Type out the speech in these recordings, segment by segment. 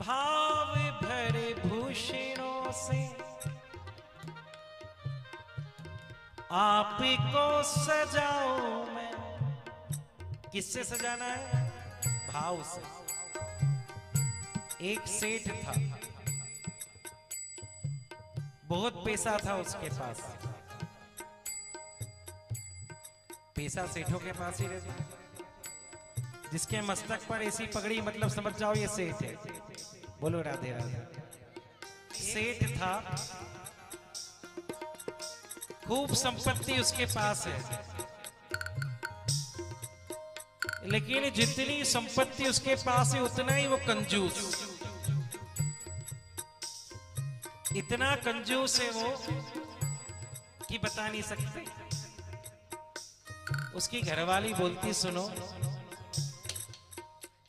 भाव भरे भूषणों से आपको सजाऊं मैं। किससे सजाना है? भाव से। एक सेठ था, बहुत पैसा था उसके पास। पैसा सेठों के पास ही रहता, जिसके मस्तक पर ऐसी पगड़ी, मतलब समझ जाओ ये सेठ है। बोलो राधे राधे। सेठ था, खूब संपत्ति उसके पास है, लेकिन जितनी संपत्ति उसके पास है उतना ही वो कंजूस। इतना कंजूस है वो कि बता नहीं सकते। उसकी घरवाली बोलती, सुनो,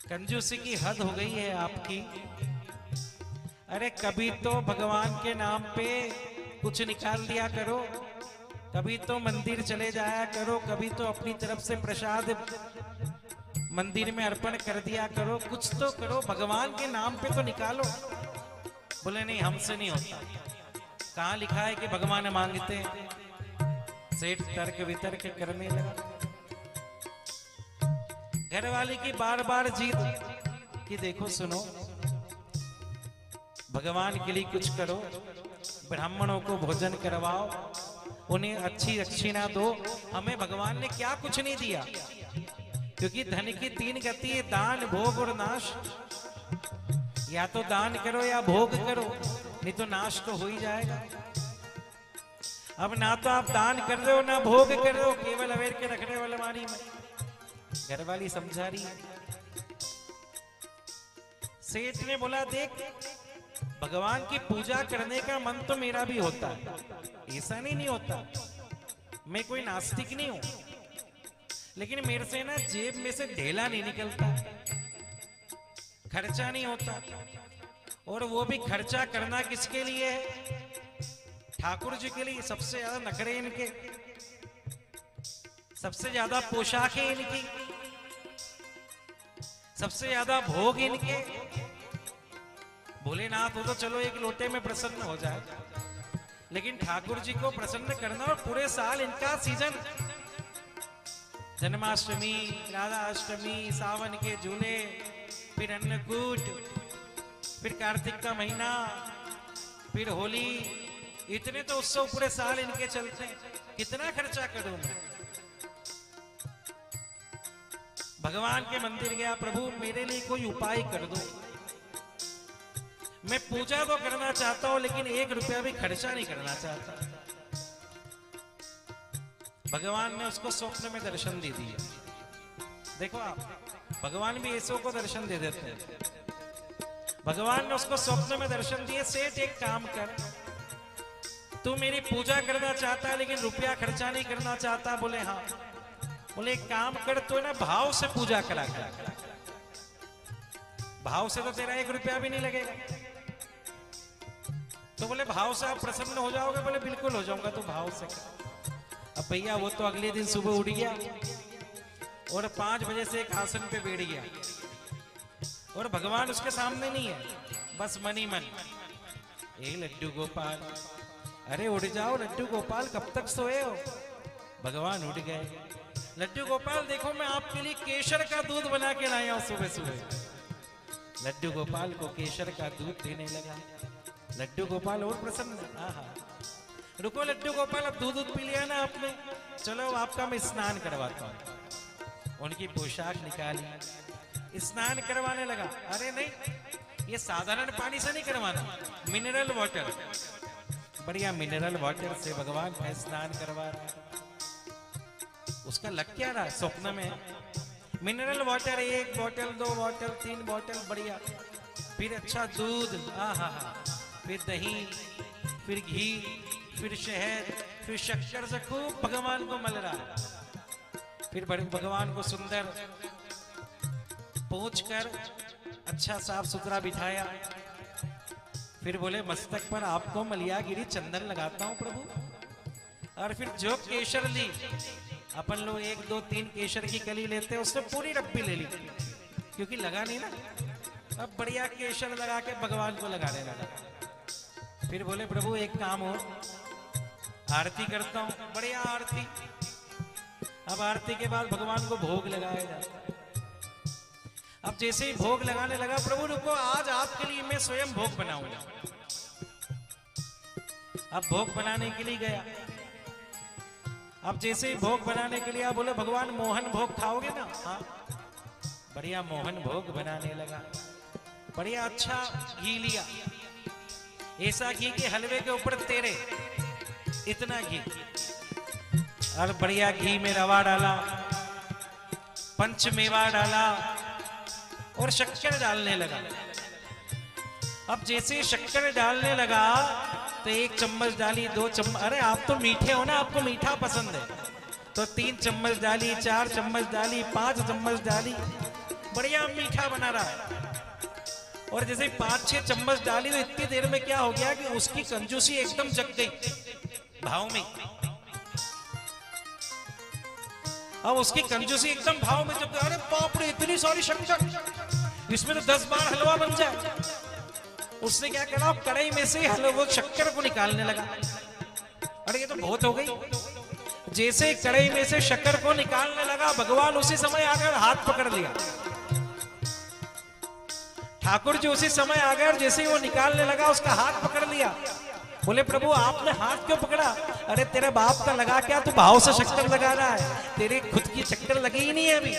कंजूसी की हद हो गई है आपकी। अरे कभी तो भगवान के नाम पे कुछ निकाल दिया करो, कभी तो मंदिर चले जाया करो, कभी तो अपनी तरफ से प्रसाद मंदिर में अर्पण कर दिया करो, कुछ तो करो, भगवान के नाम पे तो निकालो। बोले नहीं, हमसे नहीं होता। कहाँ लिखा है कि भगवान मांगते हैं? सेठ तर्क वितर्क करने लगा। घरवाली की बार बार जीत कि देखो सुनो, भगवान के लिए कुछ करो, ब्राह्मणों को भोजन करवाओ, उन्हें अच्छी दक्षिणा दो। हमें भगवान ने क्या कुछ नहीं दिया, क्योंकि धन की तीन गति है, दान, भोग और नाश। या तो दान करो या भोग करो, नहीं तो नाश तो हो ही जाएगा। अब ना तो आप दान कर रहे हो ना भोग कर रहे हो, केवल अवेर के रखने वाले मानी में। घरवाली समझा रही है। सेठ ने बोला, देख, भगवान की पूजा करने का मन तो मेरा भी होता है, ऐसा नहीं होता। मैं कोई नास्तिक नहीं हूं, लेकिन मेरे से ना जेब में से ढेला नहीं निकलता, खर्चा नहीं होता। और वो भी खर्चा करना किसके लिए है? ठाकुर जी के लिए। सबसे ज्यादा नखरे इनके, सबसे ज्यादा पोशाकें इनकी, सबसे ज्यादा भोग इनके। भोलेनाथ हो तो चलो एक लोटे में प्रसन्न हो जाए, लेकिन ठाकुर जी को प्रसन्न करना, और पूरे साल इनका सीजन, जन्माष्टमी, राधाष्टमी, सावन के झूले, फिर अन्नकूट, फिर कार्तिक का महीना, फिर होली, इतने तो उत्सव पूरे साल इनके चलते हैं। कितना खर्चा करूं मैं? भगवान के मंदिर गया, प्रभु मेरे लिए कोई उपाय कर दो। मैं पूजा तो करना चाहता हूं, लेकिन 1 रुपया भी खर्चा नहीं करना चाहता। भगवान ने उसको स्वप्न में दर्शन दे दिए। देखो आप, भगवान भी ऐसों को दर्शन दे देते हैं। भगवान ने उसको स्वप्न में दर्शन दिए, सेठ एक काम कर, तू मेरी पूजा करना चाहता है लेकिन रुपया खर्चा नहीं करना चाहता। बोले हाँ। बोले एक काम कर, तो ना भाव से पूजा करा कर, भाव से तो तेरा 1 रुपया भी नहीं लगेगा। तो बोले भाव से आप प्रसन्न हो जाओगे? बोले बिल्कुल हो जाऊंगा, तो भाव से कर। अब भैया वो तो अगले दिन सुबह उठ गया और 5 बजे से एक आसन पे बैठ गया, और भगवान उसके सामने नहीं है, बस मन ही मन, ए लड्डू गोपाल, अरे उठ जाओ लड्डू गोपाल, कब तक सोए हो? भगवान उठ गए। लड्डू गोपाल देखो, मैं आपके लिए केसर का दूध बना के लाया हूं सुबह सुबह। लड्डू गोपाल को केसर का दूध देने लगा। लड्डू गोपाल और प्रसन्न, आहा, रुको लड्डू गोपाल, अब दूध पी लिया ना आपने, चलो आपका मैं स्नान करवाता हूं। उनकी पोशाक निकाली, स्नान करवाने लगा। अरे नहीं, ये साधारण पानी से नहीं करवाना, मिनरल वाटर, बढ़िया मिनरल वाटर से भगवान का स्नान करवा रहा। उसका लग क्या रहा? स्वप्न में मिनरल वाटर, 1 बोतल, 2 बोतल, 3 बोतल, बढ़िया, फिर अच्छा दूध, आहा, फिर दही, फिर घी, फिर शहद, फिर शक्कर से खूब भगवान को मल रहा है। फिर भगवान को सुंदर पोंछ कर अच्छा साफ सुथरा बिठाया। फिर बोले मस्तक पर आपको मलियागिरी चंदन लगाता हूं प्रभु। और फिर जो केसर ली, अपन लोग 1, 2, 3 केसर की कली लेते हैं, उससे पूरी डब्बी ले ली, क्योंकि लगा नहीं ना। अब बढ़िया केशर लगा के भगवान को लगाने लगा। फिर बोले प्रभु एक काम हो, आरती करता हूं। बढ़िया आरती। अब आरती के बाद भगवान को भोग लगाया जाता है। अब जैसे ही भोग लगाने लगा, प्रभु रुको, आज आपके लिए मैं स्वयं भोग बनाऊंगा। अब भोग बनाने के लिए गया। अब जैसे ही भोग बनाने के लिए आप बोले भगवान मोहन भोग खाओगे ना? हाँ। बढ़िया मोहन भोग बनाने लगा। बढ़िया अच्छा घी लिया, ऐसा घी के हलवे के ऊपर तेरे इतना घी, और बढ़िया घी में रवा डाला, पंचमेवा डाला और शक्कर डालने लगा। अब जैसे शक्कर डालने लगा तो 1 चम्मच डाली, 2 चम्मच, अरे आप तो मीठे हो ना, आपको मीठा पसंद है, तो 3 चम्मच डाली, 4 चम्मच डाली, 5 चम्मच डाली। बढ़िया मीठा बना रहा है। और जैसे 5-6 चम्मच डाली तो इतनी देर में क्या हो गया कि उसकी कंजूसी एकदम जग गई भाव में। अब उसकी कंजूसी एकदम भाव में जग गई। अरे बाप रे, इतनी सारी शक्कर, इसमें तो 10 बार हलवा बन जाए। उसने क्या करा, कढ़ाई में से हलवा शक्कर को निकालने लगा। अरे ये तो बहुत हो गई। जैसे कढ़ाई में से शक्कर को निकालने लगा, भगवान उसी समय आकर हाथ पकड़ लिया। ठाकुर जी उसी समय आ गए और जैसे ही वो निकालने लगा, उसका हाथ पकड़ लिया। बोले प्रभु आपने हाथ क्यों पकड़ा? अरे तेरे बाप का लगा क्या, तू भाव से शक्कर लगा रहा है, तेरे खुद की चक्कर लगी ही नहीं है अभी,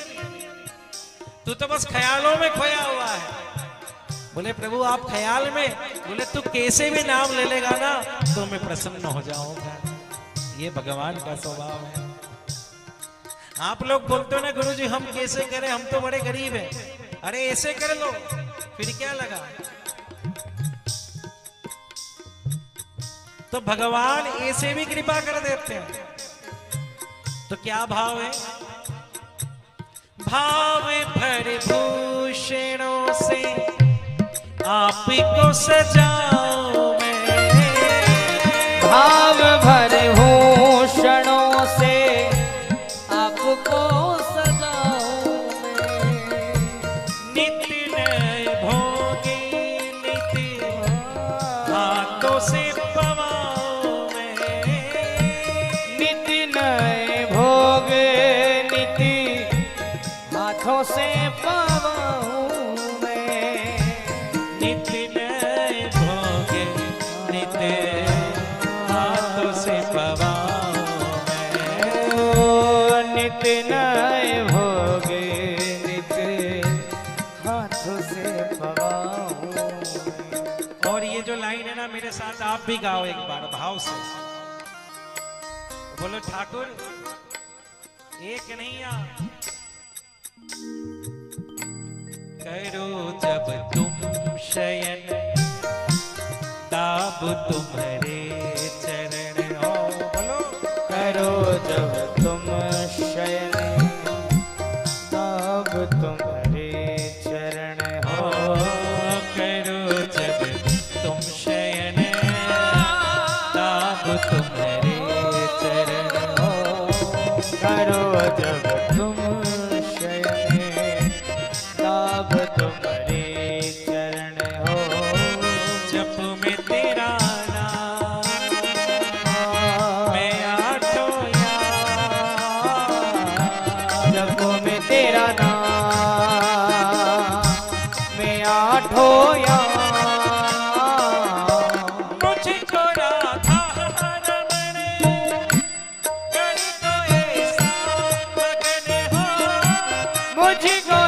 तू तो बस ख्यालों में खोया हुआ है। बोले प्रभु आप ख्याल में? बोले तू कैसे भी नाम ले लेगा ना तो मैं प्रसन्न हो जाऊंगा। ये भगवान का स्वभाव है। आप लोग बोलते हो ना गुरु जी हम कैसे करें, हम तो बड़े गरीब हैं। अरे ऐसे कर लो, फिर क्या लगा। तो भगवान ऐसे भी कृपा कर देते हैं। तो क्या भाव है? भाव भर भूषणों से आपको सजाऊं मैं, भाव भर भूषणों से आपको सजाऊं मैं, नित्य नए भोगे नित्य हाथों से पवाऊं मैं, नित्य नए भोगे नित्य हाथों से पवाऊं मैं, नित्य नए भोगे नित्य हाथों से पवाऊं मैं, नित्य नए भोगे नित्य हाथों से पवाऊं मैं। और ये जो लाइन है ना, मेरे साथ आप भी गाओ एक बार भाव से। बोलो ठाकुर एक नहीं आ, करो जब तुम शयन ताब तुम्हारे चरण हो। बोलो करो जब तुम शयन तब तुम्हारे चरण हो, करो जब तुम शयन ताब तुम्हारे चरण हो, करो जब तुम शयन तब तुम्हारे चरण हो, जप में तेरा नाम मैं आठों जब में तेरा नाम मैं आठों मुझको राधा रमण कर दो ऐसा मगन हो, मुझको